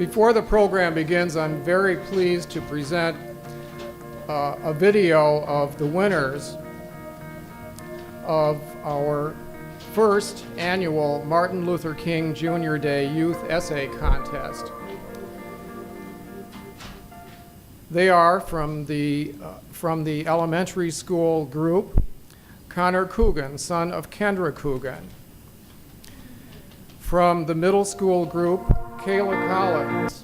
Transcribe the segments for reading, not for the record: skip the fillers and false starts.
Before the program begins, I'm very pleased to present a video of the winners of our first annual Martin Luther King Jr. Day Youth Essay Contest. They are from the elementary school group, Connor Coogan, son of Kendra Coogan. From the middle school group, Kayla Collins,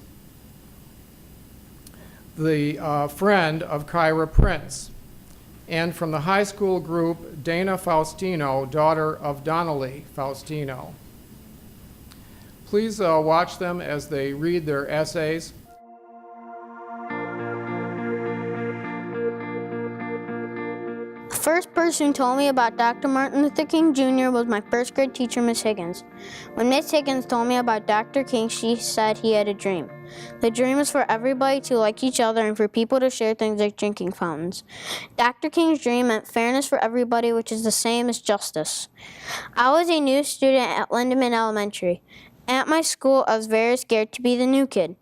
the friend of Kyra Prince. And from the high school group, Dana Faustino, daughter of Donnelly Faustino. Please watch them as they read their essays. The first person who told me about Dr. Martin Luther King Jr. was my first grade teacher, Miss Higgins. When Miss Higgins told me about Dr. King, she said he had a dream. The dream was for everybody to like each other and for people to share things like drinking fountains. Dr. King's dream meant fairness for everybody, which is the same as justice. I was a new student at Lindeman Elementary. At my school, I was very scared to be the new kid.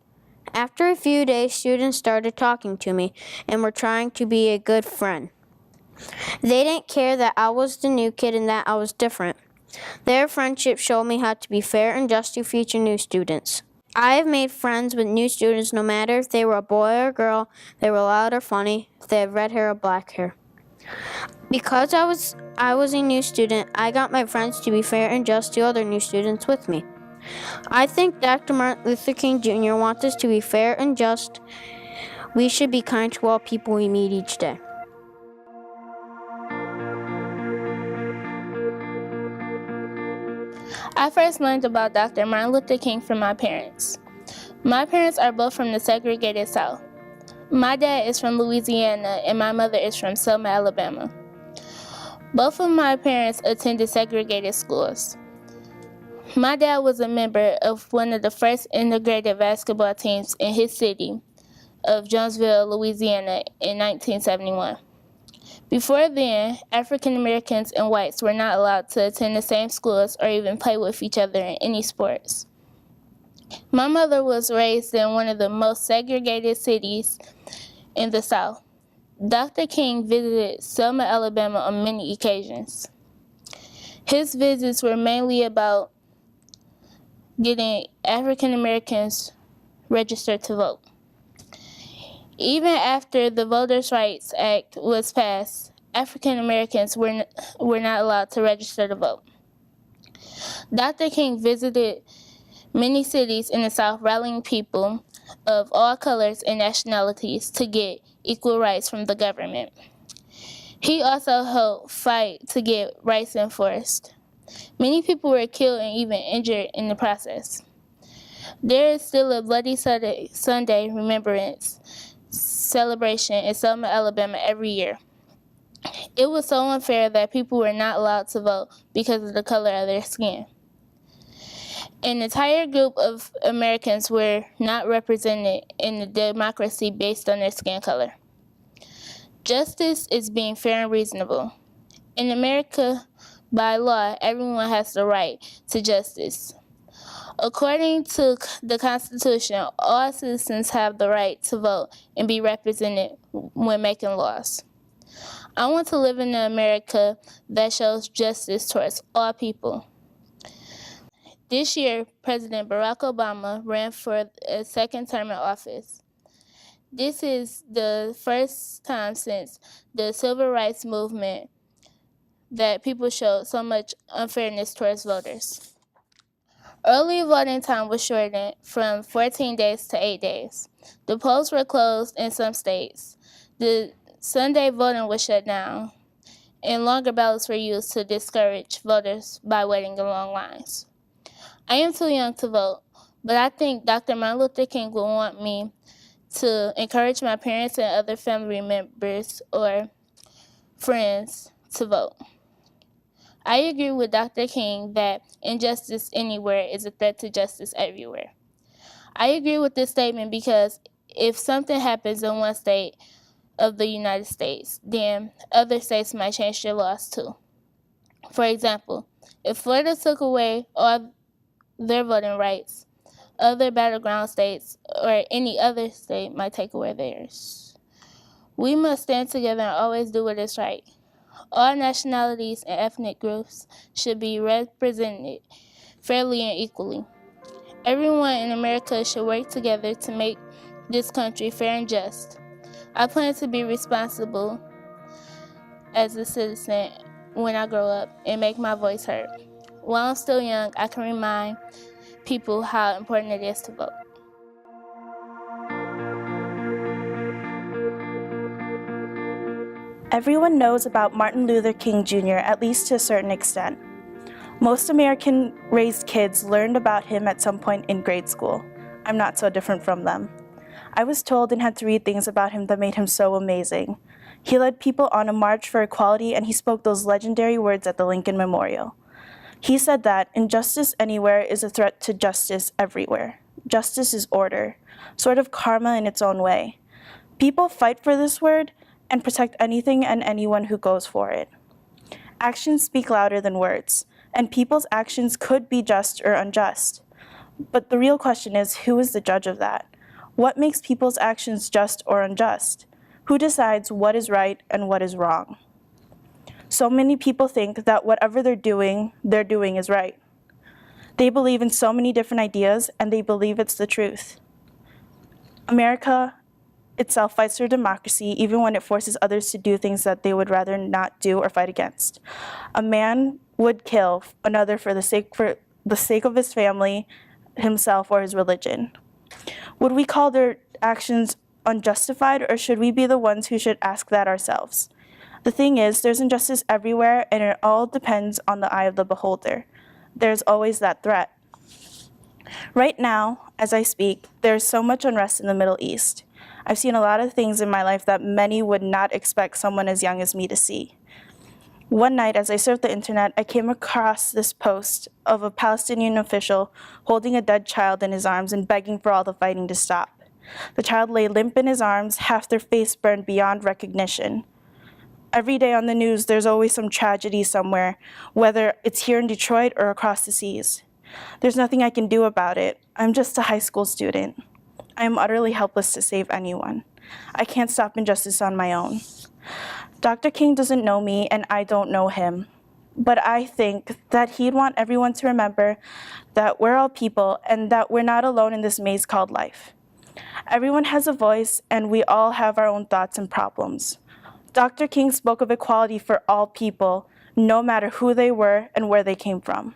After a few days, students started talking to me and were trying to be a good friend. They didn't care that I was the new kid and that I was different. Their friendship showed me how to be fair and just to future new students. I have made friends with new students no matter if they were a boy or a girl, they were loud or funny, if they had red hair or black hair. Because I was a new student, I got my friends to be fair and just to other new students with me. I think Dr. Martin Luther King Jr. wants us to be fair and just. We should be kind to all people we meet each day. I first learned about Dr. Martin Luther King from my parents. My parents are both from the segregated South. My dad is from Louisiana and my mother is from Selma, Alabama. Both of my parents attended segregated schools. My dad was a member of one of the first integrated basketball teams in his city of Jonesville, Louisiana in 1971. Before then, African Americans and whites were not allowed to attend the same schools or even play with each other in any sports. My mother was raised in one of the most segregated cities in the South. Dr. King visited Selma, Alabama on many occasions. His visits were mainly about getting African Americans registered to vote. Even after the Voters' Rights Act was passed, African Americans were not allowed to register to vote. Dr. King visited many cities in the South, rallying people of all colors and nationalities to get equal rights from the government. He also helped fight to get rights enforced. Many people were killed and even injured in the process. There is still a Bloody Sunday remembrance celebration in Selma, Alabama every year. It was so unfair that people were not allowed to vote because of the color of their skin. An entire group of Americans were not represented in the democracy based on their skin color. Justice is being fair and reasonable. In America, by law, everyone has the right to justice. According to the Constitution, all citizens have the right to vote and be represented when making laws. I want to live in an America that shows justice towards all people. This year, President Barack Obama ran for a second term in office. This is the first time since the Civil Rights Movement that people showed so much unfairness towards voters. Early voting time was shortened from 14 days to 8 days. The polls were closed in some states. The Sunday voting was shut down, and longer ballots were used to discourage voters by waiting in long lines. I am too young to vote, but I think Dr. Martin Luther King would want me to encourage my parents and other family members or friends to vote. I agree with Dr. King that injustice anywhere is a threat to justice everywhere. I agree with this statement because if something happens in one state of the United States, then other states might change their laws too. For example, if Florida took away all their voting rights, Other battleground states or any other state might take away theirs. We must stand together and always do what is right. All nationalities and ethnic groups should be represented fairly and equally. Everyone in America should work together to make this country fair and just. I plan to be responsible as a citizen when I grow up and make my voice heard. While I'm still young, I can remind people how important it is to vote. Everyone knows about Martin Luther King Jr., at least to a certain extent. Most American-raised kids learned about him at some point in grade school. I'm not so different from them. I was told and had to read things about him that made him so amazing. He led people on a march for equality, and he spoke those legendary words at the Lincoln Memorial. He said that injustice anywhere is a threat to justice everywhere. Justice is order, sort of karma in its own way. People fight for this word and protect anything and anyone who goes for it. Actions speak louder than words, and people's actions could be just or unjust. But the real question is, who is the judge of that? What makes people's actions just or unjust? Who decides what is right and what is wrong? So many people think that whatever they're doing is right. They believe in so many different ideas, and they believe it's the truth. America itself fights for democracy even when it forces others to do things that they would rather not do or fight against. A man would kill another for the sake of his family, himself, or his religion. Would we call their actions unjustified, or should we be the ones who should ask that ourselves? The thing is, there's injustice everywhere, and it all depends on the eye of the beholder. There's always that threat. Right now, as I speak, there's so much unrest in the Middle East. I've seen a lot of things in my life that many would not expect someone as young as me to see. One night, as I surfed the internet, I came across this post of a Palestinian official holding a dead child in his arms and begging for all the fighting to stop. The child lay limp in his arms, half their face burned beyond recognition. Every day on the news, there's always some tragedy somewhere, whether it's here in Detroit or across the seas. There's nothing I can do about it. I'm just a high school student. I am utterly helpless to save anyone. I can't stop injustice on my own. Dr. King doesn't know me, and I don't know him. But I think that he'd want everyone to remember that we're all people and that we're not alone in this maze called life. Everyone has a voice, and we all have our own thoughts and problems. Dr. King spoke of equality for all people, no matter who they were and where they came from.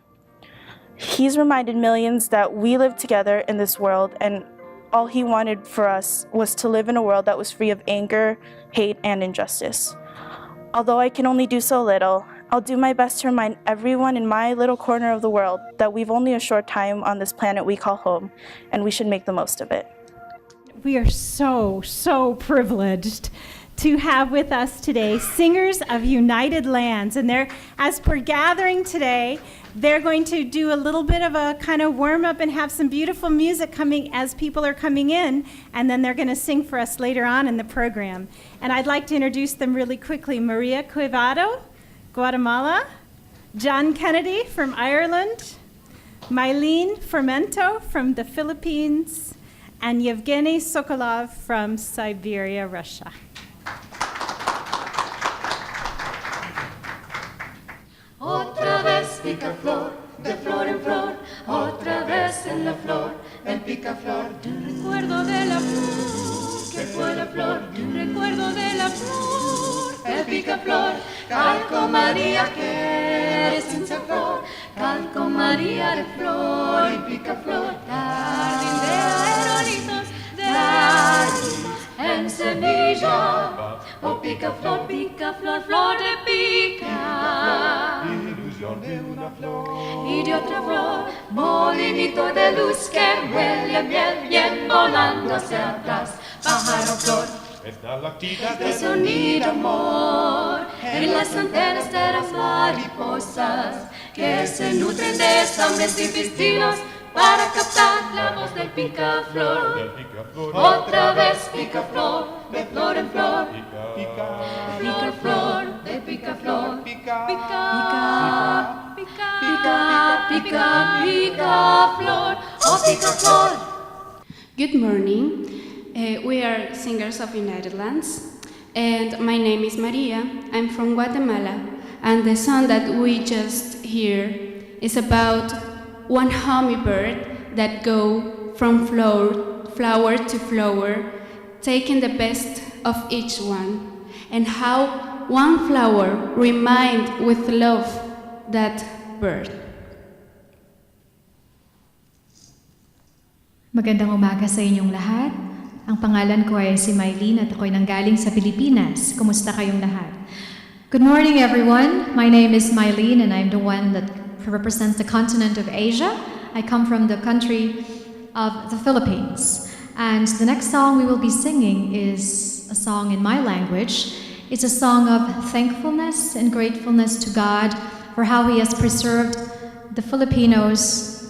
He's reminded millions that we live together in this world, and all he wanted for us was to live in a world that was free of anger, hate, and injustice. Although I can only do so little, I'll do my best to remind everyone in my little corner of the world that we've only a short time on this planet we call home, and we should make the most of it. We are so privileged to have with us today singers of United Lands. And as per gathering today, they're going to do a little bit of a kind of warm up and have some beautiful music coming as people are coming in, and then they're going to sing for us later on in the program. And I'd like to introduce them really quickly. Maria Cuevado, Guatemala; John Kennedy from Ireland; Mylene Fermento from the Philippines; and Yevgeny Sokolov from Siberia, Russia. Otra vez pica flor, de flor en flor, otra vez en la flor, el picaflor. Recuerdo de la flor, que fue la flor, recuerdo de la flor, el picaflor. Calco María que eres sin flor, calco María de flor y picaflor. Jardín de aerolitos, de jardín en semilla, oh picaflor, picaflor, flor de pica. Ilusión de una flor y de otra flor, molinito de luz que huele a miel, bien volando hacia atrás, pájaro flor. De sonido amor en las antenas de las mariposas que se nutren de estambres y pistilos para captar la voz del picaflor. Otra vez picaflor, de flor en flor, picaflor, de picaflor, pica, pica, pica, pica, pica, picaflor. picaflor. Good morning. We are singers of United Lands, and my name is Maria. I'm from Guatemala, and the song that we just hear is about one hummingbird that go from flower to flower, taking the best of each one, and how one flower remind with love that bird. Magandang umaga sa inyong lahat. Ang pangalan ko ay si Mylene at ako'y nanggaling sa Pilipinas. Kumusta kayong lahat? Good morning, everyone. My name is Mylene and I'm the one that represents the continent of Asia. I come from the country of the Philippines. And the next song we will be singing is a song in my language. It's a song of thankfulness and gratefulness to God for how He has preserved the Filipinos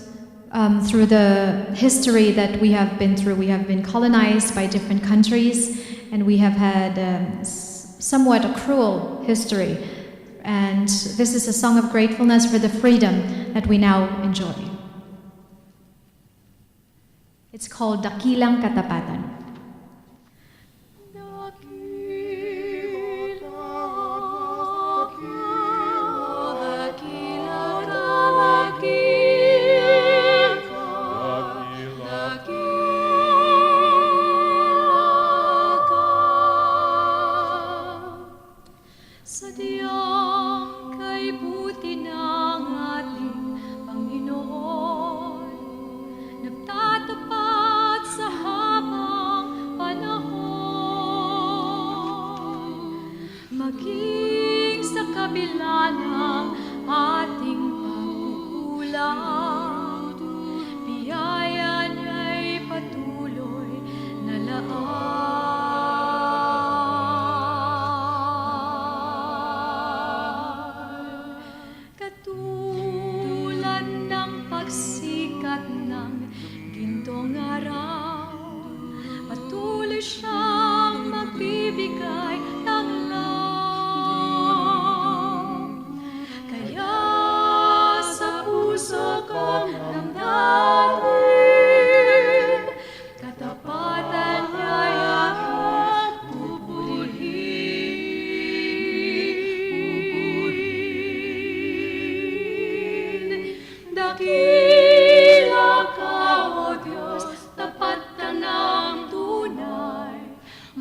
through the history that we have been through. We have been colonized by different countries, and we have had somewhat a cruel history. And this is a song of gratefulness for the freedom that we now enjoy. It's called Dakilang Katapatan.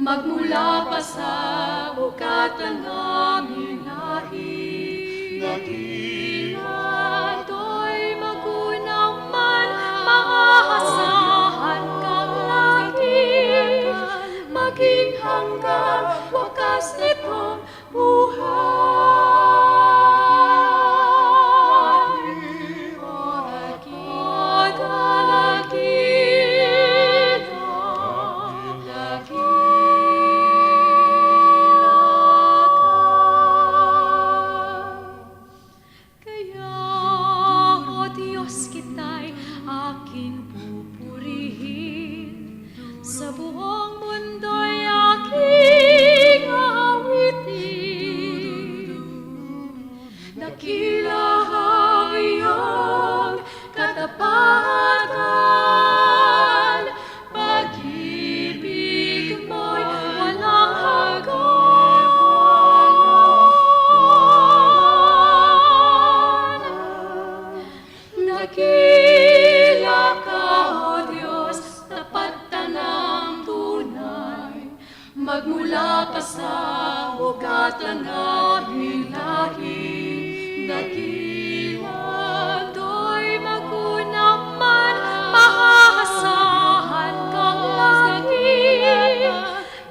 Magmula pa sa bukatan namin lahi, dakila to'y magunang man, maahasahan kang lagi, maging hanggang wakas nitong buhay. Magmula pa sa bukatan namin lahi, dakila to'y magunang man, mahahasahan kang lagi,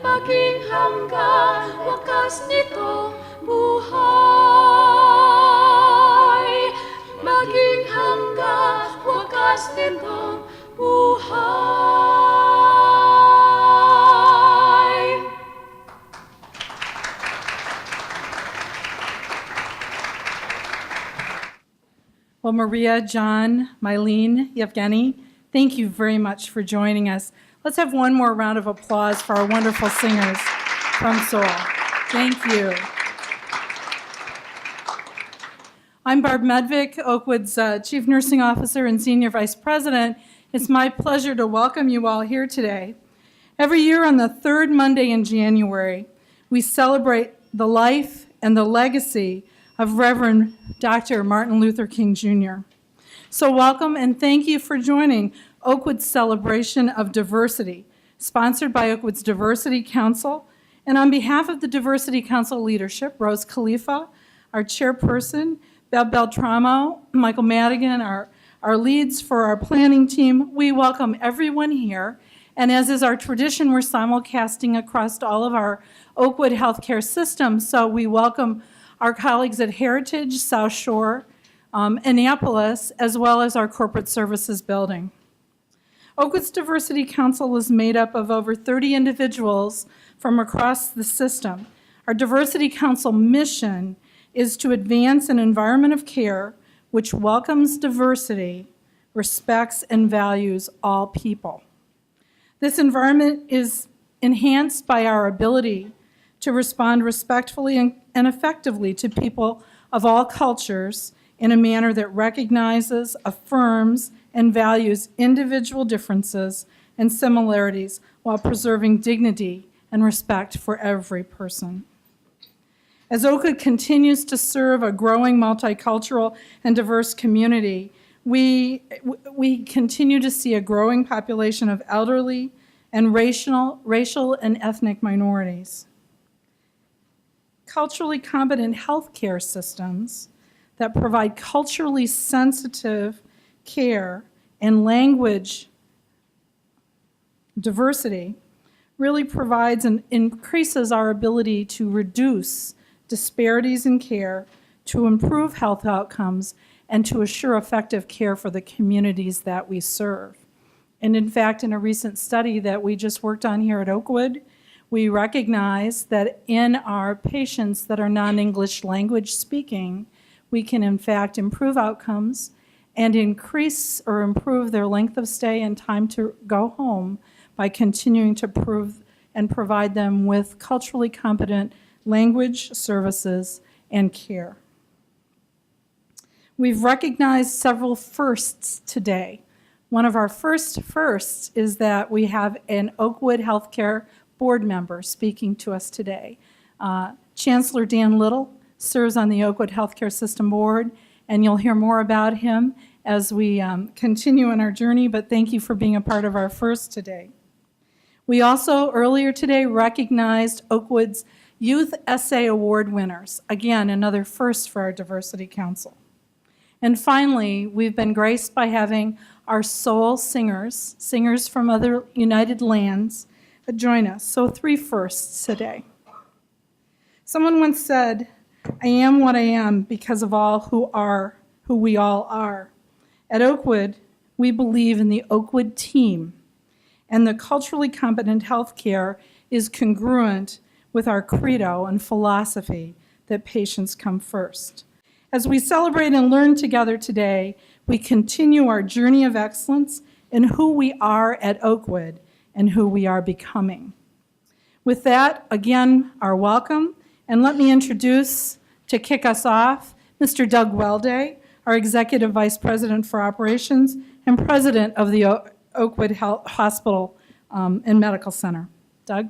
maging hanggang wakas nitong buhay, maging hanggang wakas nitong buhay. Well, Maria, John, Mylene, Yevgeny, thank you very much for joining us. Let's have one more round of applause for our wonderful singers from Seoul. Thank you. I'm Barb Medvik, Oakwood's Chief Nursing Officer and Senior Vice President, It's my pleasure to welcome you all here today. Every year on the third Monday in January, we celebrate the life and the legacy of Reverend Dr. Martin Luther King Jr. So welcome and thank you for joining Oakwood's celebration of diversity, sponsored by Oakwood's Diversity Council. And on behalf of the Diversity Council leadership, Rose Khalifa, our chairperson, Bev Beltramo, Michael Madigan, our leads for our planning team, we welcome everyone here. And as is our tradition, we're simulcasting across all of our Oakwood healthcare systems. So we welcome our colleagues at Heritage, South Shore, Annapolis, as well as our corporate services building. Oakwood's Diversity Council is made up of over 30 individuals from across the system. Our Diversity Council mission is to advance an environment of care which welcomes diversity, respects, and values all people. This environment is enhanced by our ability to respond respectfully and effectively to people of all cultures in a manner that recognizes, affirms, and values individual differences and similarities while preserving dignity and respect for every person. As Oakwood continues to serve a growing multicultural and diverse community, we continue to see a growing population of elderly and racial and ethnic minorities. Culturally competent healthcare systems that provide culturally sensitive care and language diversity really provides and increases our ability to reduce disparities in care, to improve health outcomes, and to assure effective care for the communities that we serve. And in fact, in a recent study that we just worked on here at Oakwood, we recognize that in our patients that are non-English language speaking, we can in fact improve outcomes and increase or improve their length of stay and time to go home by continuing to provide them with culturally competent language services and care. We've recognized several firsts today. One of our firsts is that we have an Oakwood Healthcare board member speaking to us today. Chancellor Little serves on the Oakwood Healthcare System Board, and you'll hear more about him as we continue in our journey, but thank you for being a part of our first today. We also, earlier today, recognized Oakwood's Youth Essay Award winners. Again, another first for our Diversity Council. And finally, we've been graced by having our soul singers from other United Lands, join us. So 3 firsts today. Someone once said, "I am what I am because of all who we all are." At Oakwood, we believe in the Oakwood team, and the culturally competent healthcare is congruent with our credo and philosophy that patients come first. As we celebrate and learn together today, we continue our journey of excellence in who we are at Oakwood and who we are becoming. With that, again, our welcome, and let me introduce, to kick us off, Mr. Doug Welday, our Executive Vice President for Operations and President of the Oakwood Hospital and Medical Center. Doug?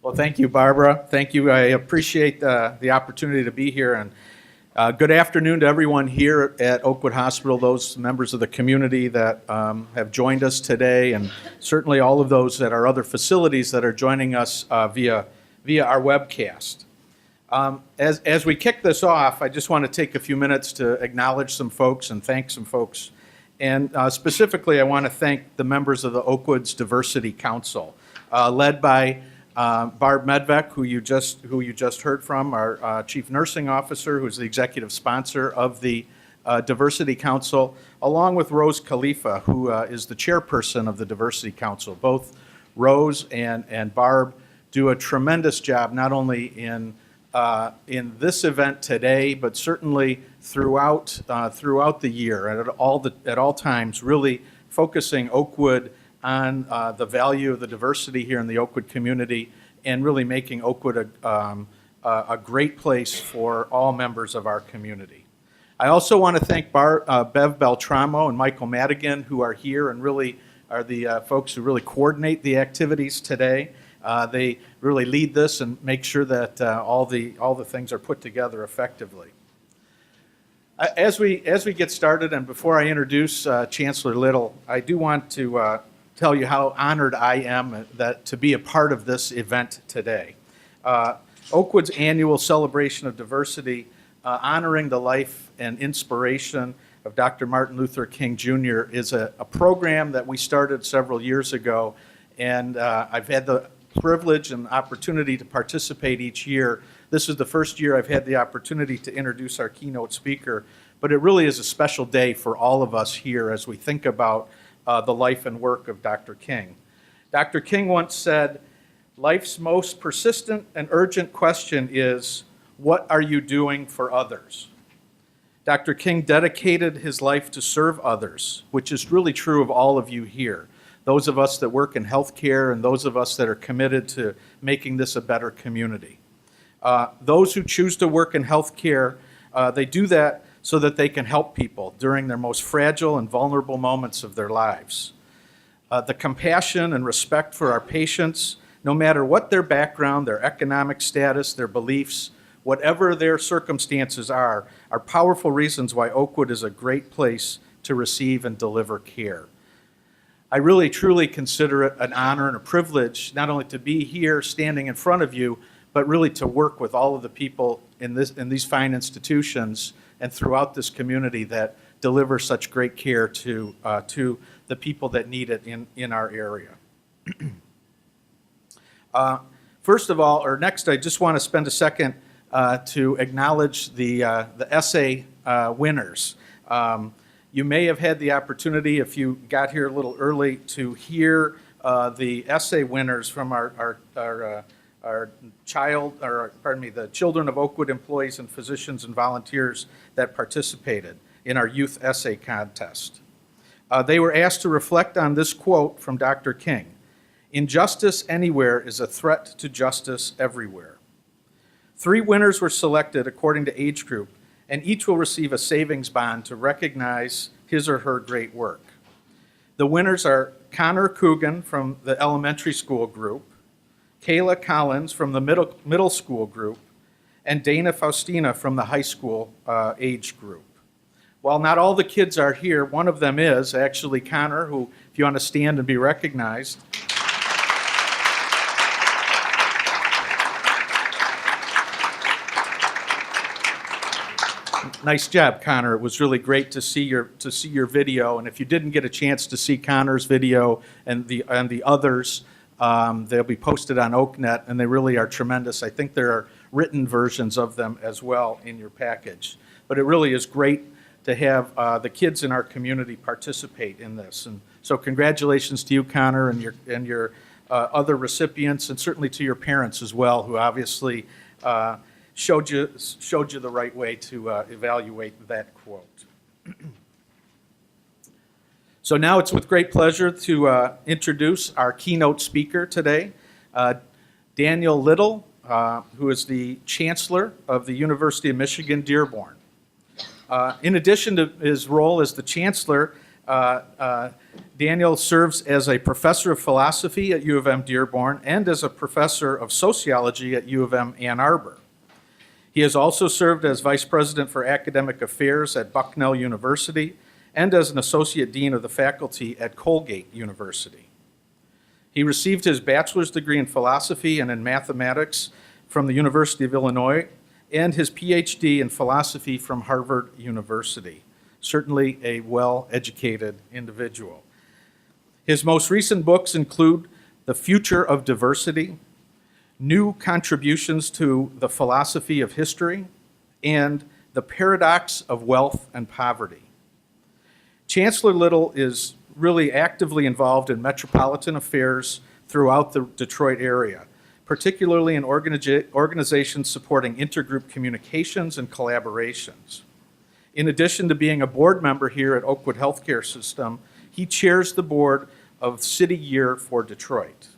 Well, thank you, Barbara. Thank you. I appreciate the opportunity to be here. And good afternoon to everyone here at Oakwood Hospital, those members of the community that have joined us today, and certainly all of those at our other facilities that are joining us via our webcast. As we kick this off, I just want to take a few minutes to acknowledge some folks and thank some folks. And specifically, I want to thank the members of the Oakwood's Diversity Council, led by Barb Medvec, who you just heard from, our Chief Nursing Officer, who's the executive sponsor of the Diversity Council, along with Rose Khalifa, who is the chairperson of the Diversity Council. Both Rose and Barb do a tremendous job, not only in this event today, but certainly throughout the year and at all times, really focusing Oakwood on the value of the diversity here in the Oakwood community and really making Oakwood a great place for all members of our community. I also want to thank Bev Beltramo and Michael Madigan, who are here and really are the folks who really coordinate the activities today. They really lead this and make sure that all the things are put together effectively. As we get started, and before I introduce Chancellor Little, I do want to tell you how honored I am to be a part of this event today. Oakwood's annual celebration of diversity, honoring the life and inspiration of Dr. Martin Luther King Jr. is a program that we started several years ago, and I've had the privilege and opportunity to participate each year. This is the first year I've had the opportunity to introduce our keynote speaker, but it really is a special day for all of us here as we think about the life and work of Dr. King. Dr. King once said, "Life's most persistent and urgent question is, what are you doing for others?" Dr. King dedicated his life to serve others, which is really true of all of you here. Those of us that work in healthcare and those of us that are committed to making this a better community. Those who choose to work in healthcare, they do that so that they can help people during their most fragile and vulnerable moments of their lives. The compassion and respect for our patients, no matter what their background, their economic status, their beliefs, whatever their circumstances are powerful reasons why Oakwood is a great place to receive and deliver care. I really, truly consider it an honor and a privilege not only to be here standing in front of you, but really to work with all of the people in these fine institutions and throughout this community that deliver such great care to the people that need it in our area. First of all, or next, I just want to spend a second to acknowledge the essay winners. You may have had the opportunity, if you got here a little early, to hear the essay winners from the children of Oakwood employees and physicians and volunteers that participated in our youth essay contest. They were asked to reflect on this quote from Dr. King: "Injustice anywhere is a threat to justice everywhere." 3 winners were selected according to age group, and each will receive a savings bond to recognize his or her great work. The winners are Connor Coogan from the elementary school group, Kayla Collins from the middle school group, and Dana Faustina from the high school age group. While not all the kids are here, one of them is actually Connor, who, if you want to stand and be recognized. Nice job, Connor. It was really great to see your video. And if you didn't get a chance to see Connor's video and the others, they'll be posted on OakNet, and they really are tremendous. I think there are written versions of them as well in your package. But it really is great to have the kids in our community participate in this. And so congratulations to you, Connor, and your other recipients, and certainly to your parents as well, who obviously showed you the right way to evaluate that quote. So now it's with great pleasure to introduce our keynote speaker today, Daniel Little, who is the Chancellor of the University of Michigan-Dearborn. In addition to his role as the Chancellor, Daniel serves as a professor of philosophy at U-of-M-Dearborn and as a professor of sociology at U-of-M-Ann Arbor. He has also served as Vice President for Academic Affairs at Bucknell University and as an Associate Dean of the Faculty at Colgate University. He received his bachelor's degree in philosophy and in mathematics from the University of Illinois and his PhD in philosophy from Harvard University. Certainly a well-educated individual. His most recent books include The Future of Diversity, New Contributions to the Philosophy of History, and The Paradox of Wealth and Poverty. Chancellor Little is really actively involved in metropolitan affairs throughout the Detroit area, particularly in organizations supporting intergroup communications and collaborations. In addition to being a board member here at Oakwood Healthcare System, he chairs the board of City Year for Detroit.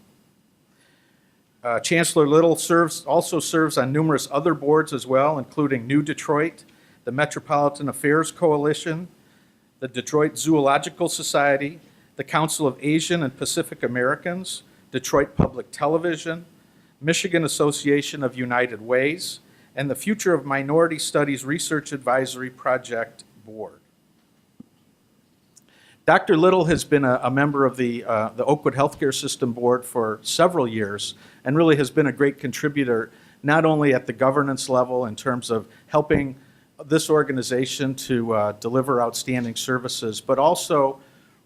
Chancellor Little also serves on numerous other boards as well, including New Detroit, the Metropolitan Affairs Coalition, the Detroit Zoological Society, the Council of Asian and Pacific Americans, Detroit Public Television, Michigan Association of United Ways, and the Future of Minority Studies Research Advisory Project Board. Dr. Little has been a member of the Oakwood Healthcare System Board for several years and really has been a great contributor, not only at the governance level in terms of helping this organization to deliver outstanding services, but also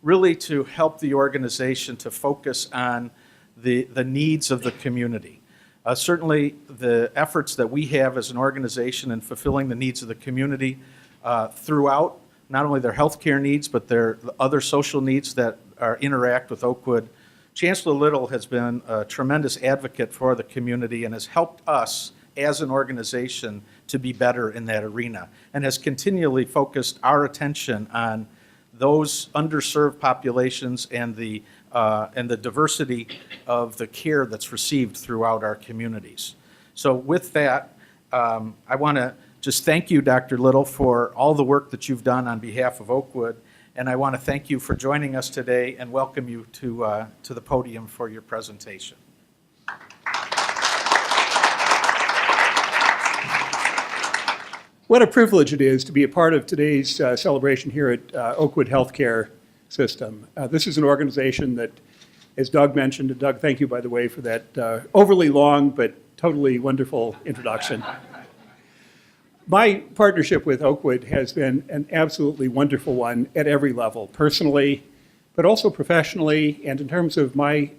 really to help the organization to focus on the needs of the community. Certainly, the efforts that we have as an organization in fulfilling the needs of the community throughout not only their healthcare needs, but their other social needs that interact with Oakwood. Chancellor Little has been a tremendous advocate for the community and has helped us as an organization to be better in that arena, and has continually focused our attention on those underserved populations and the diversity of the care that's received throughout our communities. So with that, I want to just thank you, Dr. Little, for all the work that you've done on behalf of Oakwood, and I want to thank you for joining us today and welcome you to the podium for your presentation. What a privilege it is to be a part of today's celebration here at Oakwood Healthcare System. This is an organization that, as Doug mentioned, and Doug, thank you, by the way, for that overly long but totally wonderful introduction. My partnership with Oakwood has been an absolutely wonderful one at every level, personally, but also professionally, and in terms of my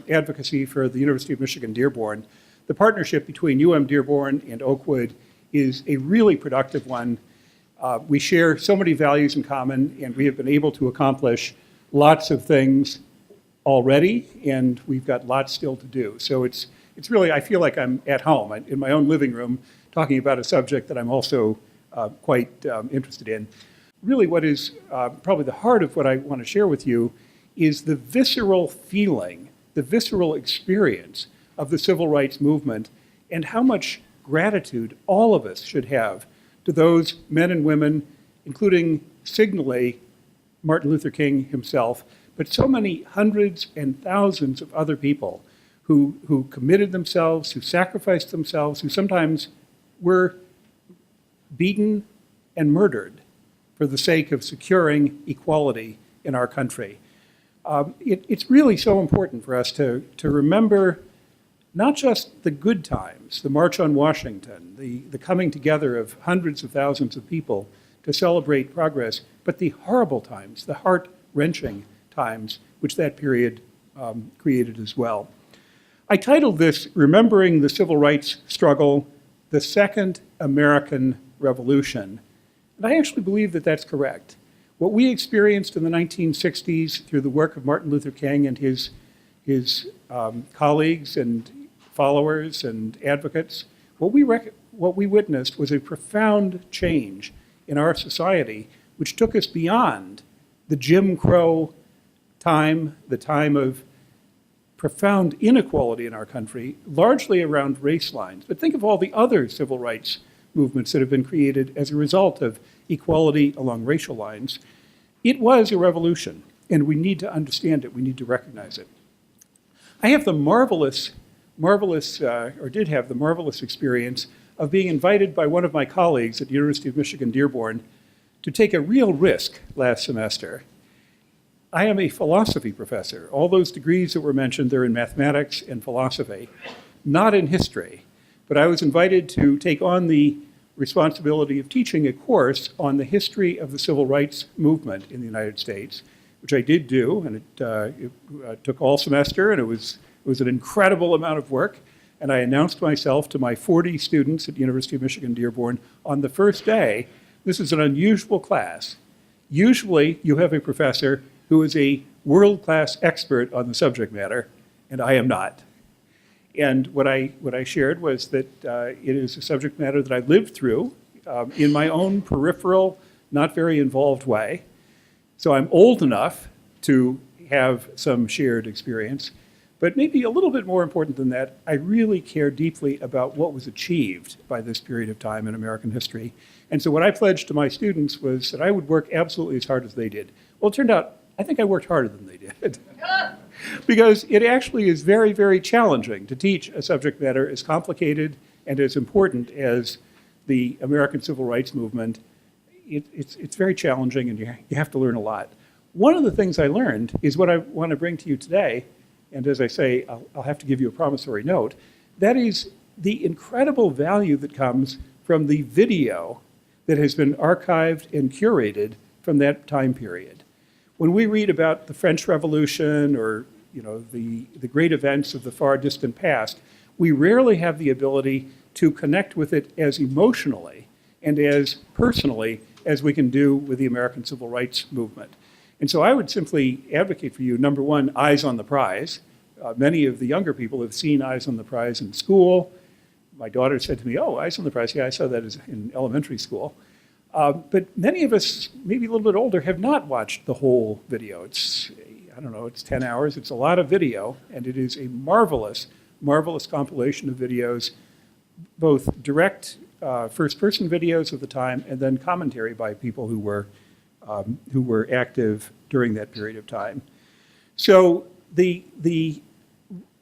advocacy for the University of Michigan-Dearborn. The partnership between UM-Dearborn and Oakwood is a really productive one. We share so many values in common, and we have been able to accomplish lots of things already, and we've got lots still to do. So it's really, I feel like I'm at home in my own living room talking about a subject that I'm also quite interested in. Really what is probably the heart of what I want to share with you is the visceral feeling, the visceral experience of the civil rights movement, and how much gratitude all of us should have to those men and women, including signally Martin Luther King himself, but so many hundreds and thousands of other people who committed themselves, who sacrificed themselves, who sometimes were beaten and murdered for the sake of securing equality in our country. It's really so important for us to remember not just the good times, the March on Washington, the coming together of hundreds of thousands of people to celebrate progress, but the horrible times, the heart-wrenching times, which that period created as well. I titled this, Remembering the Civil Rights Struggle, the Second American Revolution. And I actually believe that that's correct. What we experienced in the 1960s through the work of Martin Luther King and his colleagues and followers and advocates, what we witnessed was a profound change in our society, which took us beyond the Jim Crow time, the time of profound inequality in our country, largely around race lines. But think of all the other civil rights movements that have been created as a result of equality along racial lines. It was a revolution, and we need to understand it. We need to recognize it. I have the did have the marvelous experience of being invited by one of my colleagues at the University of Michigan-Dearborn to take a real risk last semester. I am a philosophy professor. All those degrees that were mentioned, they're in mathematics and philosophy, not in history. But I was invited to take on the responsibility of teaching a course on the history of the civil rights movement in the United States, which I did do, and it took all semester, and it was an incredible amount of work. And I announced myself to my 40 students at the University of Michigan-Dearborn on the first day. This is an unusual class. Usually, you have a professor who is a world-class expert on the subject matter, and I am not. And what I shared was that it is a subject matter that I lived through in my own peripheral, not very involved way. So I'm old enough to have some shared experience, But maybe a little bit more important than that, I really care deeply about what was achieved by this period of time in American history. And so what I pledged to my students was that I would work absolutely as hard as they did. Well, it turned out, I think I worked harder than they did. Because it actually is very, very challenging to teach a subject matter as complicated and as important as the American Civil Rights Movement. It's very challenging, and you have to learn a lot. One of the things I learned is what I want to bring to you today, and as I say, I'll have to give you a promissory note. That is the incredible value that comes from the video that has been archived and curated from that time period. When we read about the French Revolution or the great events of the far distant past, we rarely have the ability to connect with it as emotionally and as personally as we can do with the American Civil Rights Movement. And so I would simply advocate for you, number one, Eyes on the Prize. Many of the younger people have seen Eyes on the Prize in school. My daughter said to me, "Oh, Eyes on the Prize, yeah, I saw that in elementary school." But many of us, maybe a little bit older, have not watched the whole video. It's 10 hours. It's a lot of video, and it is a marvelous, marvelous compilation of videos, both direct first-person videos of the time and then commentary by people who were active during that period of time. So the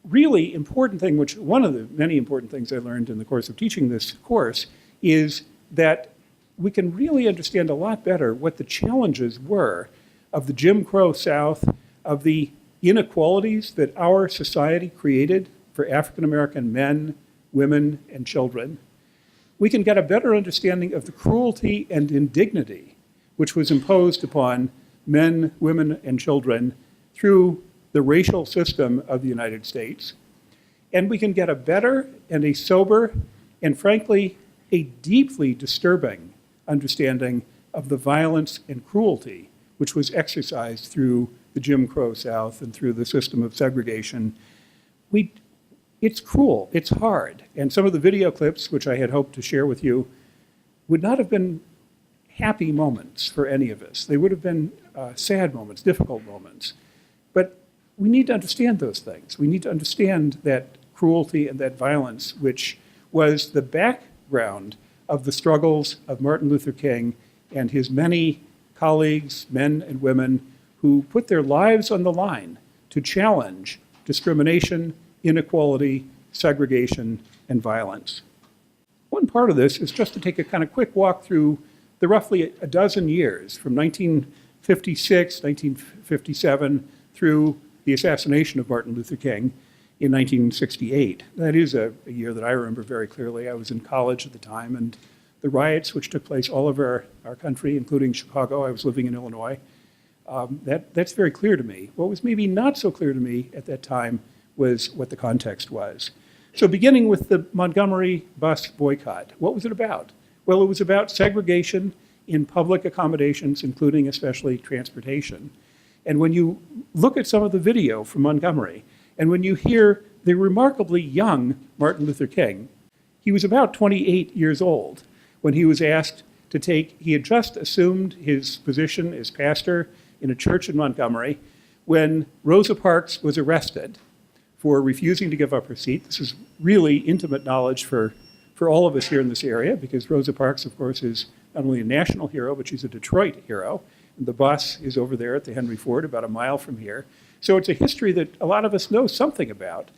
really important thing, which one of the many important things I learned in the course of teaching this course, is that we can really understand a lot better what the challenges were of the Jim Crow South, of the inequalities that our society created for African American men, women, and children. We can get a better understanding of the cruelty and indignity which was imposed upon men, women, and children through the racial system of the United States. And we can get a better and a sober and, frankly, a deeply disturbing understanding of the violence and cruelty which was exercised through the Jim Crow South and through the system of segregation. It's cruel, it's hard. And some of the video clips, which I had hoped to share with you, would not have been happy moments for any of us. They would have been sad moments, difficult moments. But we need to understand those things. We need to understand that cruelty and that violence, which was the background of the struggles of Martin Luther King and his many colleagues, men and women, who put their lives on the line to challenge discrimination, inequality, segregation, and violence. One part of this is just to take a kind of quick walk through the roughly a dozen years from 1956, 1957, through the assassination of Martin Luther King in 1968. That is a year that I remember very clearly. I was in college at the time, and the riots which took place all over our country, including Chicago, I was living in Illinois, that's very clear to me. What was maybe not so clear to me at that time was what the context was. So beginning with the Montgomery Bus Boycott, what was it about? Well, it was about segregation in public accommodations, including especially transportation. And when you look at some of the video from Montgomery, and when you hear the remarkably young Martin Luther King, he was about 28 years old when he was asked to he had just assumed his position as pastor in a church in Montgomery when Rosa Parks was arrested for refusing to give up her seat. This is really intimate knowledge for all of us here in this area, because Rosa Parks, of course, is not only a national hero, but she's a Detroit hero. And the bus is over there at the Henry Ford, about a mile from here. So it's a history that a lot of us know something about.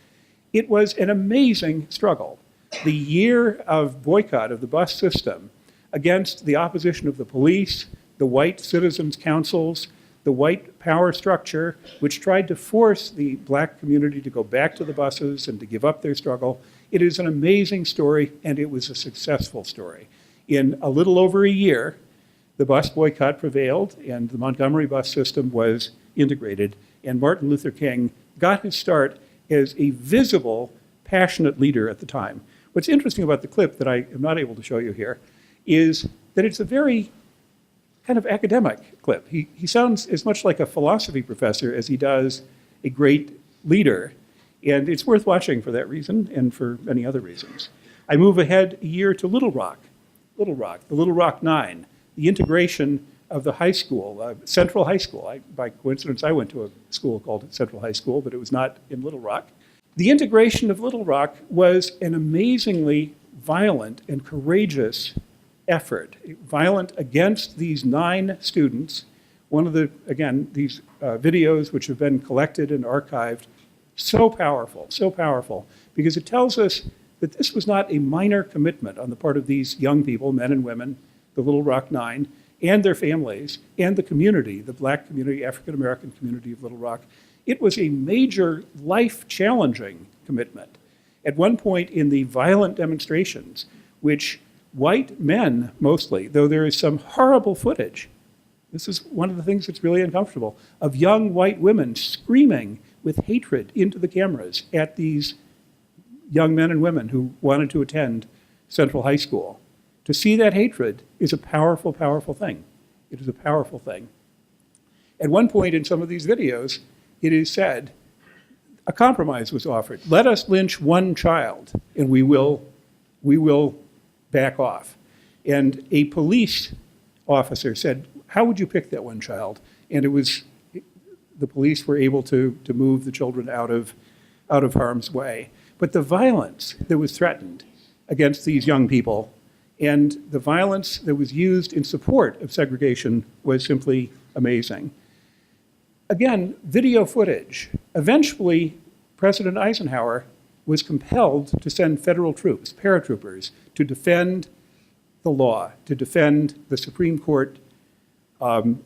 It was an amazing struggle. The year of boycott of the bus system against the opposition of the police, the white citizens' councils, the white power structure, which tried to force the black community to go back to the buses and to give up their struggle. It is an amazing story, and it was a successful story. In a little over a year, the bus boycott prevailed, and the Montgomery bus system was integrated, and Martin Luther King got his start as a visible, passionate leader at the time. What's interesting about the clip that I am not able to show you here is that it's a very kind of academic clip. He sounds as much like a philosophy professor as he does a great leader, and it's worth watching for that reason and for many other reasons. I move ahead a year to Little Rock, the Little Rock Nine, the integration of the high school, Central High School. By coincidence, I went to a school called Central High School, but it was not in Little Rock. The integration of Little Rock was an amazingly violent and courageous effort, violent against these 9 students. One of the, again, these videos which have been collected and archived, so powerful, because it tells us that this was not a minor commitment on the part of these young people, men and women, the Little Rock 9, and their families, and the community, the Black community, African-American community of Little Rock. It was a major life-challenging commitment. At one point in the violent demonstrations, which white men mostly, though there is some horrible footage, this is one of the things that's really uncomfortable, of young white women screaming with hatred into the cameras at these young men and women who wanted to attend Central High School. To see that hatred is a powerful, powerful thing. It is a powerful thing. At one point in some of these videos, it is said, a compromise was offered. Let us lynch one child, and we will back off. And a police officer said, how would you pick that one child? And it was, the police were able to move the children out of harm's way. But the violence that was threatened against these young people and the violence that was used in support of segregation was simply amazing. Again, video footage. Eventually, President Eisenhower was compelled to send federal troops, paratroopers, to defend the law, to defend the Supreme Court ruling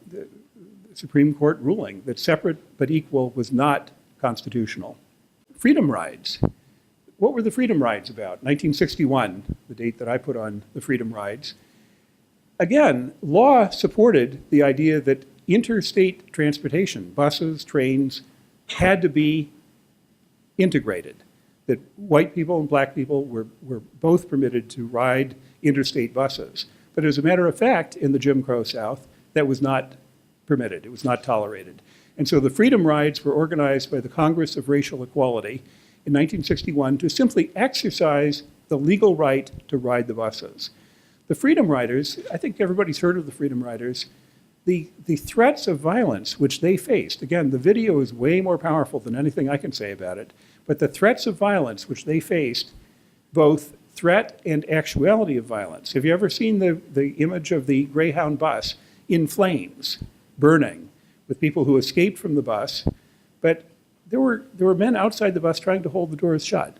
that separate but equal was not constitutional. Freedom rides. What were the freedom rides about? 1961, the date that I put on the freedom rides. Again, law supported the idea that interstate transportation, buses, trains, had to be integrated, that white people and black people were both permitted to ride interstate buses. But as a matter of fact, in the Jim Crow South, that was not permitted. It was not tolerated. And so the freedom rides were organized by the Congress of Racial Equality in 1961 to simply exercise the legal right to ride the buses. The Freedom Riders, I think everybody's heard of the Freedom Riders, the threats of violence which they faced, again, the video is way more powerful than anything I can say about it, but the threats of violence which they faced, both threat and actuality of violence. Have you ever seen the image of the Greyhound bus in flames, burning, with people who escaped from the bus, but there were men outside the bus trying to hold the doors shut.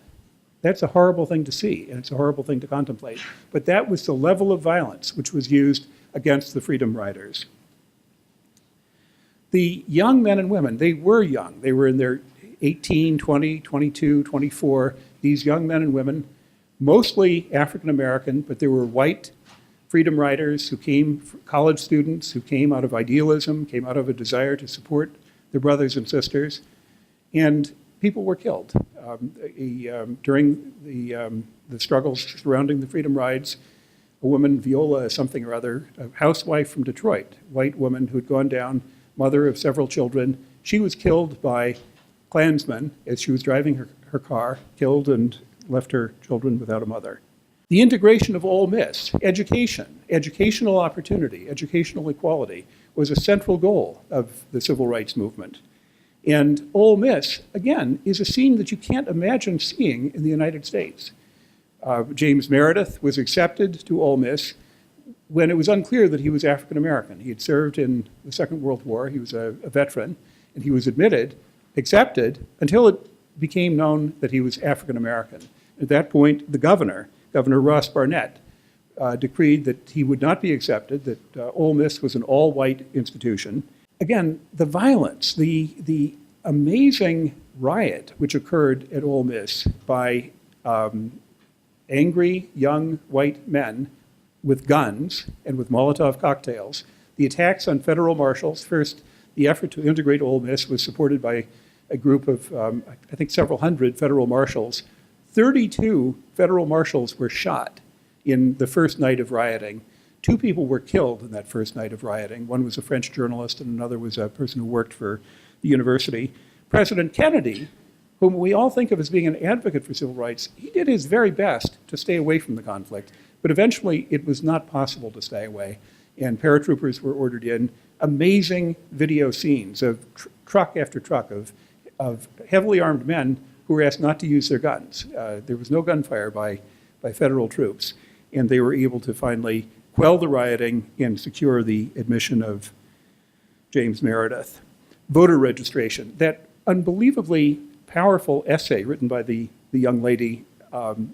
That's a horrible thing to see, and it's a horrible thing to contemplate. But that was the level of violence which was used against the Freedom Riders. The young men and women, they were young. They were in their 18, 20, 22, 24. These young men and women, mostly African American, but there were white Freedom Riders who came, college students who came out of idealism, came out of a desire to support their brothers and sisters. And people were killed. During the struggles surrounding the Freedom Rides, a woman, Viola something or other, a housewife from Detroit, white woman who had gone down, mother of several children, she was killed by Klansmen as she was driving her car, killed and left her children without a mother. The integration of Ole Miss, education, educational opportunity, educational equality was a central goal of the civil rights movement. And Ole Miss, again, is a scene that you can't imagine seeing in the United States. James Meredith was accepted to Ole Miss when it was unclear that he was African American. He had served in the Second World War, he was a veteran, and he was accepted, until it became known that he was African American. At that point, the Governor Ross Barnett, decreed that he would not be accepted, that Ole Miss was an all-white institution. Again, the violence, the amazing riot which occurred at Ole Miss by angry young white men with guns and with Molotov cocktails, the attacks on federal marshals. First, the effort to integrate Ole Miss was supported by a group of, I think, several hundred federal marshals. 32 federal marshals were shot in the first night of rioting. 2 people were killed in that first night of rioting. One was a French journalist and another was a person who worked for the university. President Kennedy, whom we all think of as being an advocate for civil rights, he did his very best to stay away from the conflict, but eventually it was not possible to stay away. and paratroopers were ordered in. Amazing video scenes of truck after truck of heavily armed men who were asked not to use their guns. There was no gunfire by federal troops, and they were able to finally quell the rioting and secure the admission of James Meredith. Voter registration, that unbelievably powerful essay written by the young lady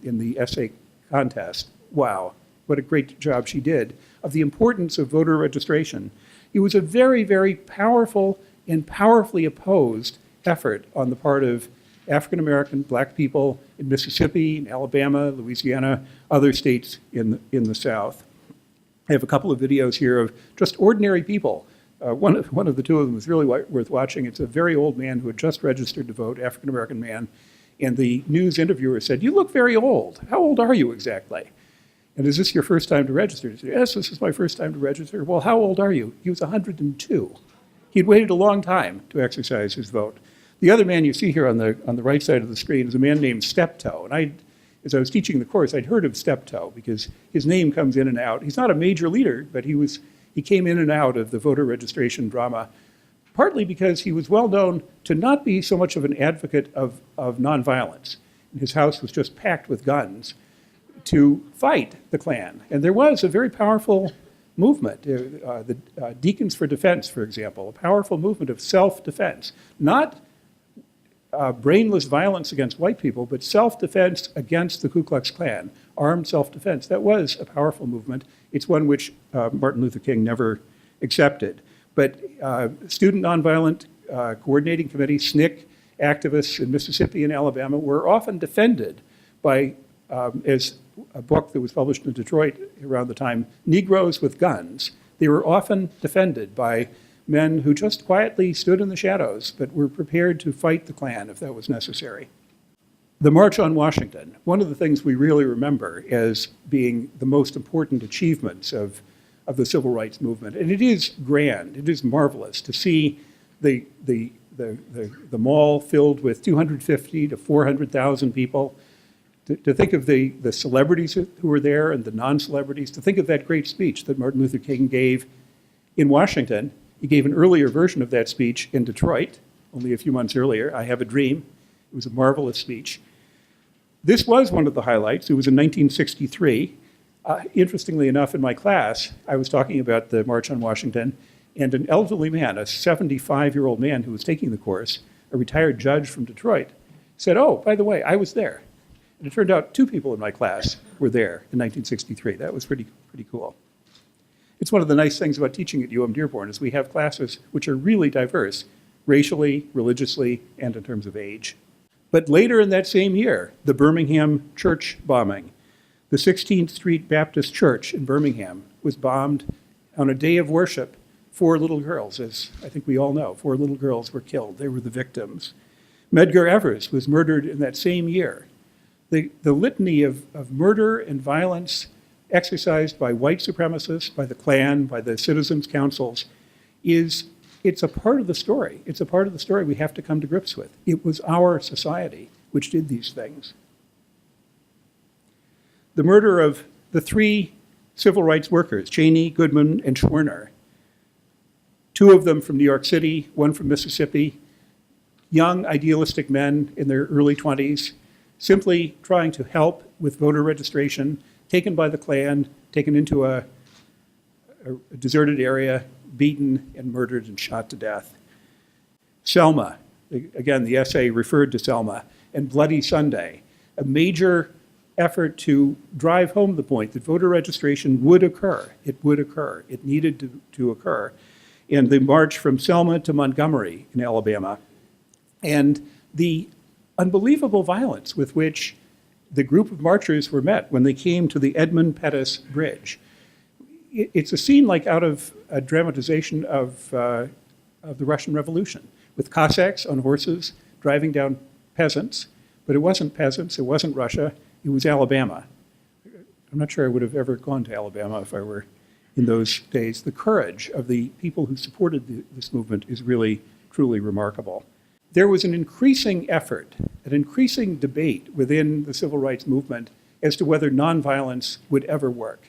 in the essay contest. Wow, what a great job she did, of the importance of voter registration. It was a very, very powerful and powerfully opposed effort on the part of African American, black people in Mississippi, in Alabama, Louisiana, other states in the South. I have a couple of videos here of just ordinary people. One of the two of them is really worth watching. It's a very old man who had just registered to vote, African American man, and the news interviewer said, "You look very old. How old are you exactly?" "And is this your first time to register?" He said, "Yes, this is my first time to register." "Well, how old are you?" He was 102. He'd waited a long time to exercise his vote. The other man you see here on the right side of the screen is a man named Steptoe. And as I was teaching the course, I'd heard of Steptoe because his name comes in and out. He's not a major leader, but he came in and out of the voter registration drama, partly because he was well known to not be so much of an advocate of nonviolence. And his house was just packed with guns to fight the Klan. And there was a very powerful movement, the Deacons for Defense, for example, a powerful movement of self-defense, not brainless violence against white people, but self-defense against the Ku Klux Klan, armed self-defense. That was a powerful movement. It's one which Martin Luther King never accepted. But Student Nonviolent Coordinating Committee, SNCC, activists in Mississippi and Alabama were often defended by, as a book that was published in Detroit around the time, Negroes with Guns. They were often defended by men who just quietly stood in the shadows, but were prepared to fight the Klan if that was necessary. The March on Washington, one of the things we really remember as being the most important achievements of the civil rights movement. And it is grand, it is marvelous to see the mall filled with 250 to 400,000 people, to think of the celebrities who were there and the non-celebrities, to think of that great speech that Martin Luther King gave in Washington. He gave an earlier version of that speech in Detroit, only a few months earlier, I Have a Dream. It was a marvelous speech. This was one of the highlights. It was in 1963. Interestingly enough, in my class, I was talking about the March on Washington, and an elderly man, a 75-year-old man who was taking the course, a retired judge from Detroit, said, "Oh, by the way, I was there." And it turned out 2 people in my class were there in 1963. That was pretty cool. It's one of the nice things about teaching at UM-Dearborn is we have classes which are really diverse, racially, religiously, and in terms of age. But later in that same year, the Birmingham church bombing. The 16th Street Baptist Church in Birmingham was bombed on a day of worship. 4 little girls, as I think we all know, 4 little girls were killed. They were the victims. Medgar Evers was murdered in that same year. The litany of murder and violence exercised by white supremacists, by the Klan, by the citizens' councils, it's a part of the story. It's a part of the story we have to come to grips with. It was our society which did these things. The murder of the 3 civil rights workers, Cheney, Goodman, and Schwerner, 2 of them from New York City, 1 from Mississippi, young, idealistic men in their early 20s, simply trying to help with voter registration, taken by the Klan, taken into a deserted area, beaten and murdered and shot to death. Selma, again, the essay referred to Selma, and Bloody Sunday, a major effort to drive home the point that voter registration would occur. It would occur. It needed to occur. And the march from Selma to Montgomery in Alabama, and the unbelievable violence with which the group of marchers were met when they came to the Edmund Pettus Bridge. It's a scene like out of a dramatization of the Russian Revolution, with Cossacks on horses driving down peasants, but it wasn't peasants, it wasn't Russia, it was Alabama. I'm not sure I would have ever gone to Alabama if I were in those days. The courage of the people who supported this movement is really, truly remarkable. There was an increasing effort, an increasing debate within the civil rights movement as to whether nonviolence would ever work.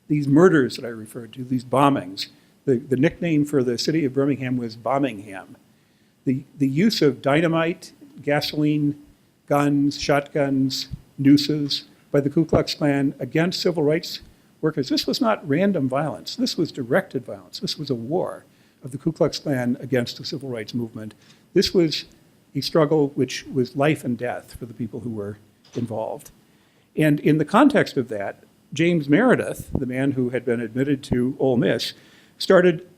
these murders that I referred to, these bombings. The nickname for the city of Birmingham was Bombingham. The use of dynamite, gasoline, guns, shotguns, nooses by the Ku Klux Klan against civil rights workers, this was not random violence. This was directed violence. This was a war of the Ku Klux Klan against the civil rights movement. This was a struggle which was life and death for the people who were involved. And in the context of that, James Meredith, the man who had been admitted to Ole Miss, started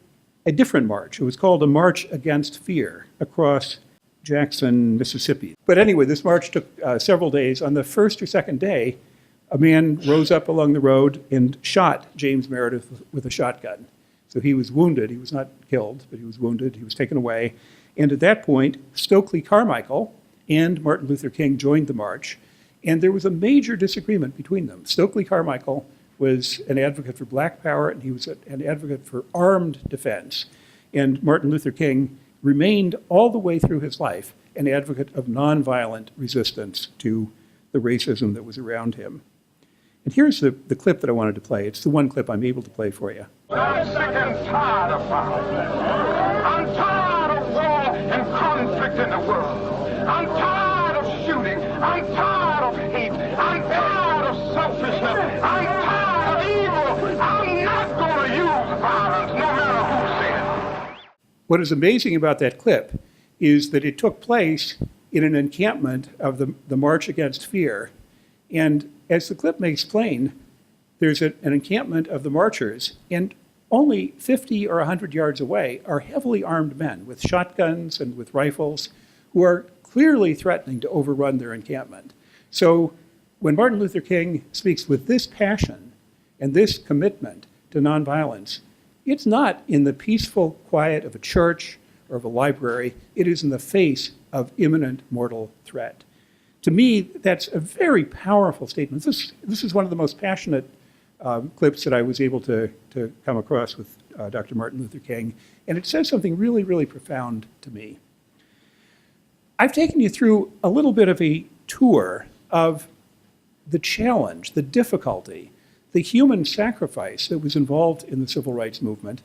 a different march. It was called a March Against Fear across Jackson, Mississippi. But anyway, this march took several days. On the first or second day, a man rose up along the road and shot James Meredith with a shotgun. So he was wounded. He was not killed, but he was wounded. He was taken away. And at that point, Stokely Carmichael and Martin Luther King joined the march. And there was a major disagreement between them. Stokely Carmichael was an advocate for black power, and he was an advocate for armed defense. And Martin Luther King remained all the way through his life an advocate of nonviolent resistance to the racism that was around him. And here's the clip that I wanted to play. It's the one clip I'm able to play for you. I'm sick and tired of violence. I'm tired of war and conflict in the world. I'm tired of shooting. I'm tired of hate. I'm tired of selfishness. I'm tired of evil. I'm not going to use violence, no matter who says it. What is amazing about that clip is that it took place in an encampment of the March Against Fear. And as the clip may explain, there's an encampment of the marchers, and only 50 or 100 yards away are heavily armed men with shotguns and with rifles who are clearly threatening to overrun their encampment. So when Martin Luther King speaks with this passion and this commitment to nonviolence, it's not in the peaceful quiet of a church or of a library. It is in the face of imminent mortal threat. To me, that's a very powerful statement. This is one of the most passionate clips that I was able to come across with Dr. Martin Luther King, and it says something really, really profound to me. I've taken you through a little bit of a tour of the challenge, the difficulty, the human sacrifice that was involved in the civil rights movement.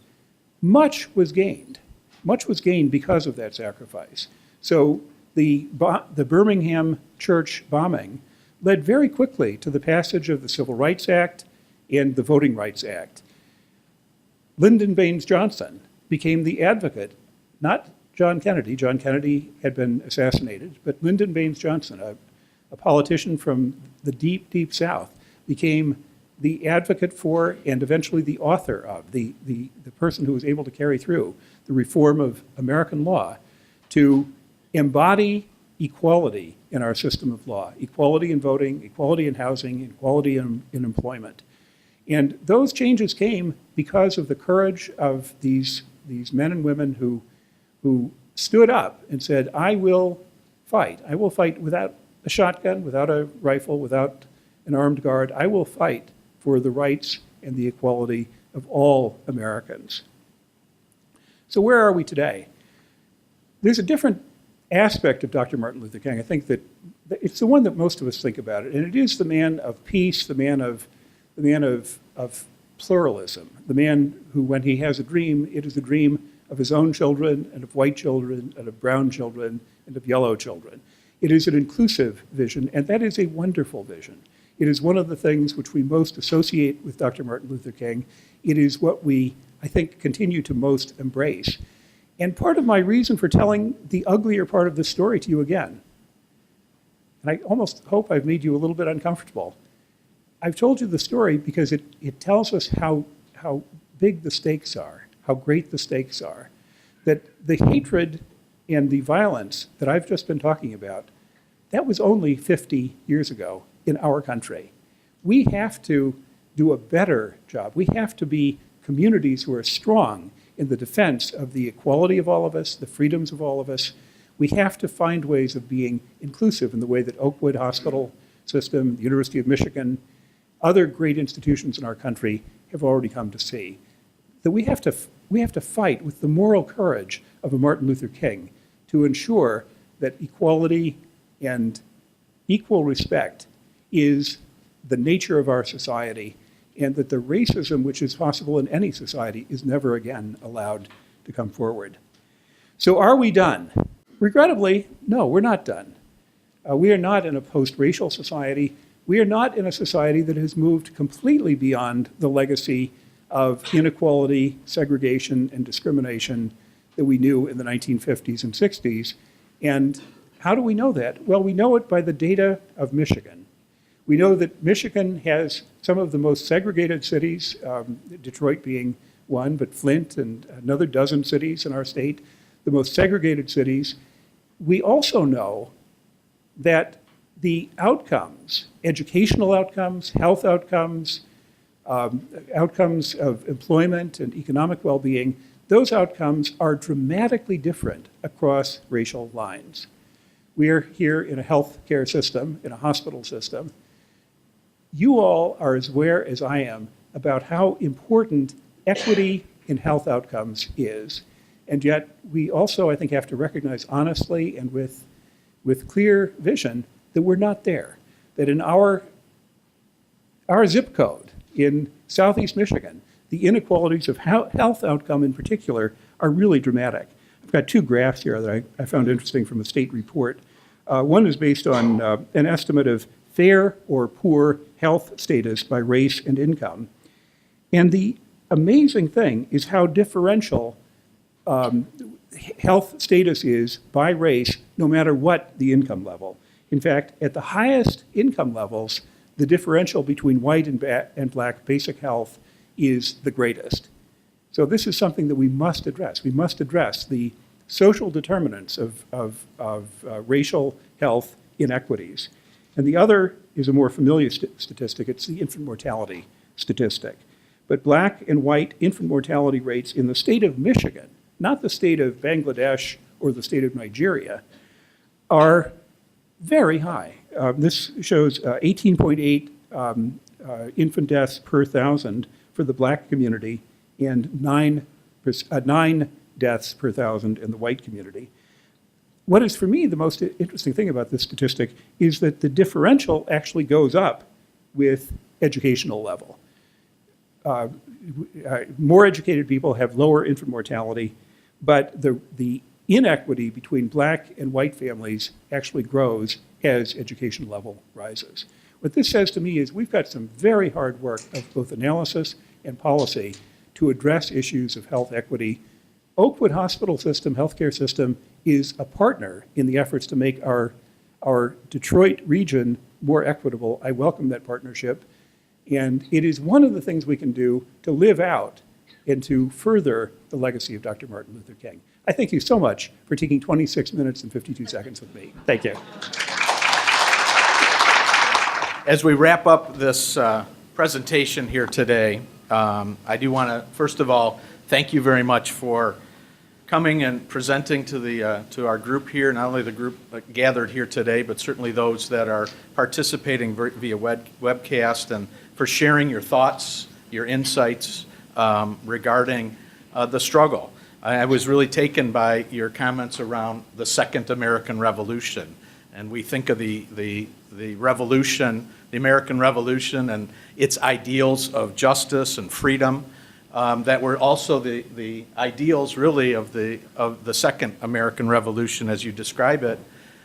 Much was gained. Much was gained because of that sacrifice. So the Birmingham church bombing led very quickly to the passage of the Civil Rights Act and the Voting Rights Act. Lyndon Baines Johnson became the advocate, not John Kennedy. John Kennedy had been assassinated, but Lyndon Baines Johnson, a politician from the deep, deep South, became the advocate for and eventually the author of, the person who was able to carry through the reform of American law to embody equality in our system of law, equality in voting, equality in housing, equality in employment. And those changes came because of the courage of these men and women who stood up and said, I will fight. I will fight without a shotgun, without a rifle, without an armed guard. I will fight for the rights and the equality of all Americans. So where are we today? There's a different aspect of Dr. Martin Luther King. I think that it's the one that most of us think about it, and it is the man of peace, the man of pluralism, the man who, when he has a dream, it is a dream of his own children and of white children and of brown children and of yellow children. It is an inclusive vision, and that is a wonderful vision. It is one of the things which we most associate with Dr. Martin Luther King. It is what we, I think, continue to most embrace. And part of my reason for telling the uglier part of this story to you again, and I almost hope I've made you a little bit uncomfortable, I've told you the story because it tells us how big the stakes are, how great the stakes are, that the hatred and the violence that I've just been talking about, that was only 50 years ago in our country. We have to do a better job. We have to be communities who are strong in the defense of the equality of all of us, the freedoms of all of us. We have to find ways of being inclusive in the way that Oakwood Hospital System, the University of Michigan, other great institutions in our country have already come to see. That we have to fight with the moral courage of a Martin Luther King to ensure that equality and equal respect is the nature of our society, and that the racism which is possible in any society is never again allowed to come forward. So are we done? Regrettably, no, we're not done. We are not in a post-racial society. We are not in a society that has moved completely beyond the legacy of inequality, segregation, and discrimination that we knew in the 1950s and 60s. And how do we know that? Well, we know it by the data of Michigan. We know that Michigan has some of the most segregated cities, Detroit being one, but Flint and another dozen cities in our state, the most segregated cities. We also know that the outcomes, educational outcomes, health outcomes, outcomes of employment and economic well-being, those outcomes are dramatically different across racial lines. We are here in a health care system, in a hospital system. You all are as aware as I am about how important equity in health outcomes is. And yet we also, I think, have to recognize honestly and with clear vision that we're not there. That in our zip code in Southeast Michigan, the inequalities of health outcome in particular are really dramatic. I've got two graphs here that I found interesting from a state report. One is based on an estimate of fair or poor health status by race and income. And the amazing thing is how differential health status is by race, no matter what the income level. In fact, at the highest income levels, the differential between white and black basic health is the greatest. So this is something that we must address. We must address the social determinants of racial health inequities. And the other is a more familiar statistic. It's the infant mortality statistic. But black and white infant mortality rates in the state of Michigan, not the state of Bangladesh or the state of Nigeria, are very high. This shows 18.8 infant deaths per 1,000 for the black community and 9 deaths per 1,000 in the white community. What is for me the most interesting thing about this statistic is that the differential actually goes up with educational level. More educated people have lower infant mortality, but the inequity between black and white families actually grows as education level rises. What this says to me is we've got some very hard work of both analysis and policy to address issues of health equity. Oakwood Hospital System, healthcare system, is a partner in the efforts to make our Detroit region more equitable. I welcome that partnership. And it is one of the things we can do to live out and to further the legacy of Dr. Martin Luther King. I thank you so much for taking 26 minutes and 52 seconds with me. Thank you. As we wrap up this presentation here today, I do want to, first of all, thank you very much for coming and presenting to our group here, not only the group gathered here today, but certainly those that are participating via webcast, and for sharing your thoughts, your insights regarding the struggle. I was really taken by your comments around the Second American Revolution. And we think of the revolution, the American Revolution, and its ideals of justice and freedom, that were also the ideals really of the Second American Revolution as you describe it,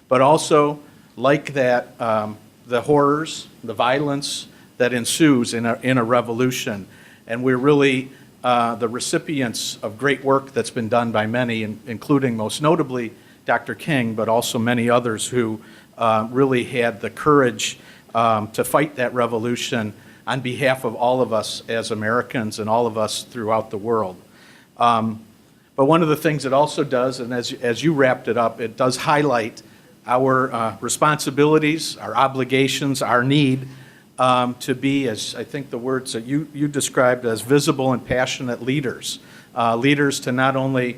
but also like that, the horrors, the violence that ensues in a revolution. And we're really the recipients of great work that's been done by many, including most notably Dr. King, but also many others who really had the courage to fight that revolution on behalf of all of us as Americans and all of us throughout the world. But one of the things it also does, and as you wrapped it up, it does highlight our responsibilities, our obligations, our need to be, as I think the words that you described, as visible and passionate leaders. Leaders to not only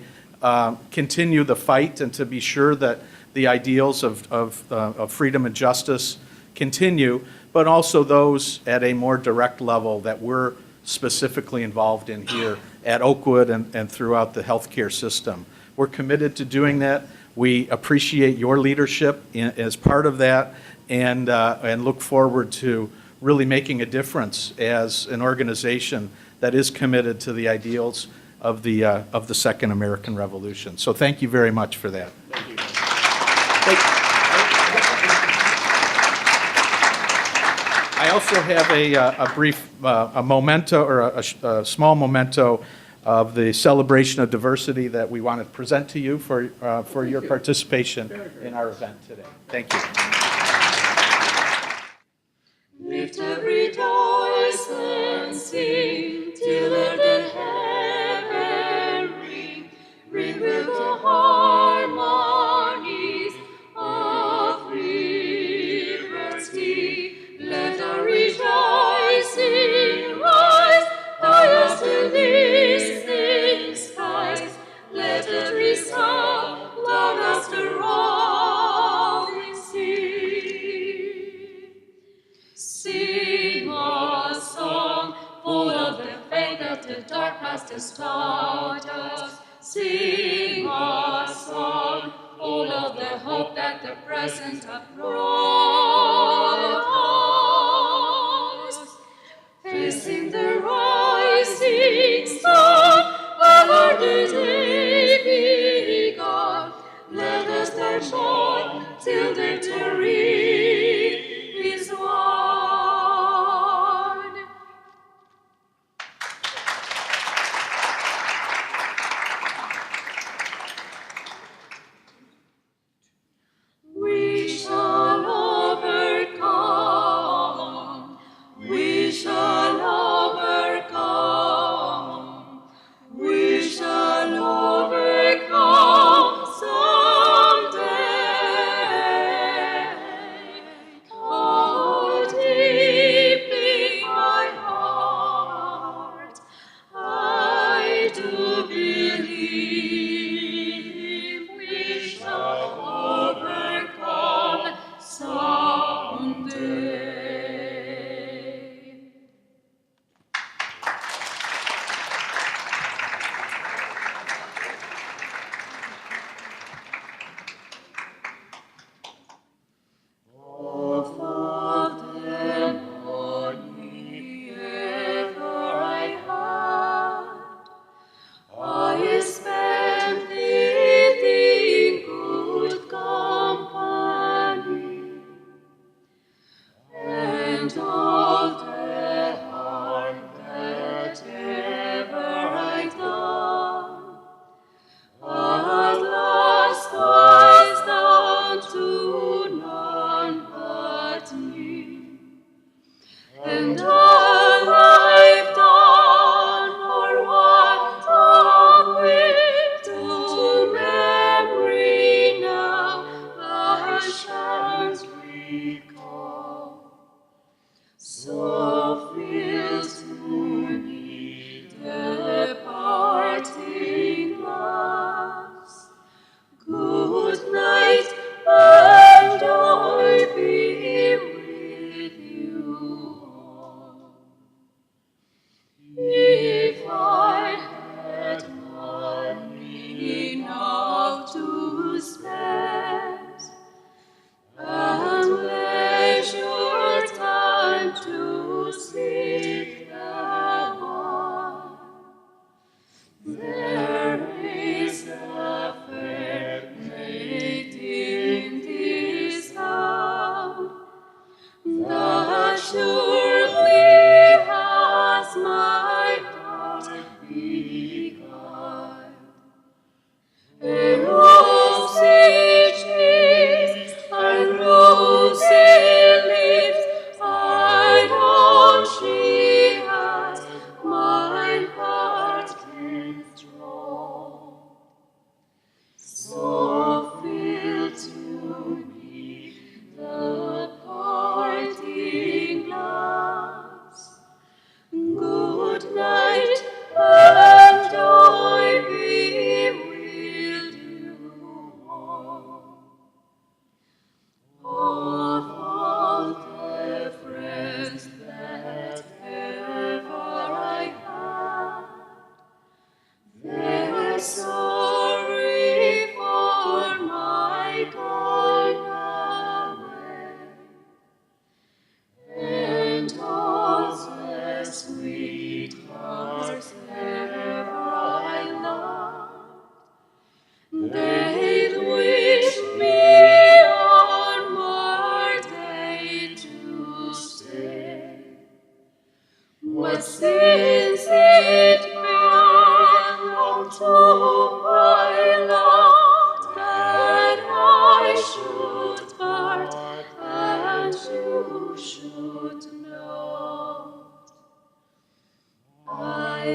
continue the fight and to be sure that the ideals of freedom and justice continue, but also those at a more direct level that we're specifically involved in here at Oakwood and throughout the healthcare system. We're committed to doing that. We appreciate your leadership as part of that, and look forward to really making a difference as an organization that is committed to the ideals of the Second American Revolution. So thank you very much for that. Thank you. I also have a brief a memento, or a small memento of the celebration of diversity that we want to present to you for your participation in our event today. Thank you. Lift up, rejoice, and sing, till earth and heaven ring. Ring with the harmonies of liberty. Let our rejoicing rise, highest to listening skies. Let it resound loud as the rolling sea. Sing a song full of the faith that the dark past has taught us. Sing a song full of the hope that the present hath brought us. Facing the rising sun of our new day begun, let us march on till victory is won. We shall overcome. We shall overcome. We shall overcome someday.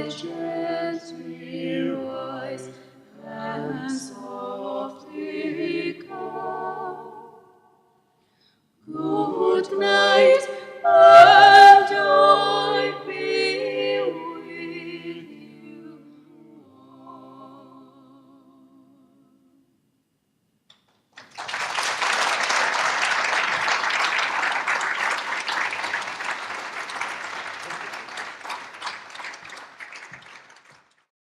treasure.